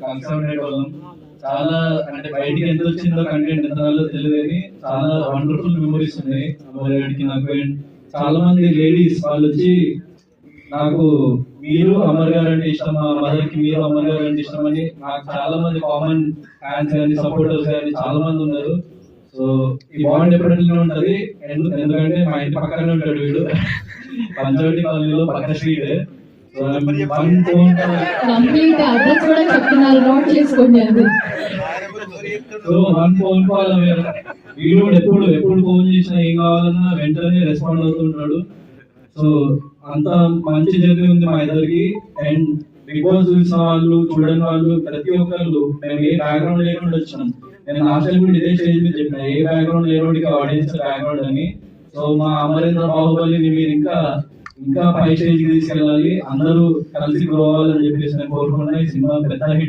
కలిసి ఉండేటోళ్ళం. చాలా అంటే బయటికి ఎంత వచ్చిందో కంటెంట్ ఎంత రాలో తెలియదు కానీ చాలా వండర్ఫుల్ మెమరీస్ ఉన్నాయి అమర్గాడికి నాకు. అండ్ చాలా మంది లేడీస్ వాళ్ళు వచ్చి నాకు మీరు అమర్ గారు అంటే ఇష్టం, మా మదర్ కి మీరు అమర్ గారు అంటే ఇష్టం అని నాకు చాలా మంది కామన్ ఫ్యాన్స్ కానీ సపోర్టర్స్ కానీ చాలా మంది ఉన్నారు. సో ఈ బాండ్ ఎప్పటికీ ఉంటది. ఎందుకంటే మా ఇంటి పక్కనే ఉంటాడు వీడు, పంచవటి కాలనీలో పక్క స్ట్రీట్. కంప్లీట్ అడ్రస్ కూడా చెప్తున్నారు, నోట్ చేసుకోండి అది. సో వన్ ఫోన్ కాల్ వీడు కూడా ఎప్పుడు ఫోన్ చేసినా ఏం కావాలన్నా వెంటనే రెస్పాండ్ అవుతుంటాడు. సో అంత మంచి జర్నీ ఉంది మా ఇద్దరికి. అండ్ బిగ్ బాస్ చూసిన వాళ్ళు చూడని వాళ్ళు ప్రతి ఒక్కళ్ళు మేము ఏ బ్యాక్గ్రౌండ్ లేకుండా వచ్చినాం. నేను లాస్ట్ కూడా ఇదే స్టేజ్ మీద చెప్పిన ఏ బ్యాక్గ్రౌండ్ లేనోడికి ఆడియన్స్ బ్యాక్గ్రౌండ్ అని. సో మా అమరేంద్ర బాహుబలిని మీరు ఇంకా పై స్టేజ్ కి తీసుకెళ్ళాలి, అందరూ కలిసి గ్రో అవ్వాలని చెప్పేసి నేను కోరుకుంటున్నా. ఈ సినిమా పెద్ద హిట్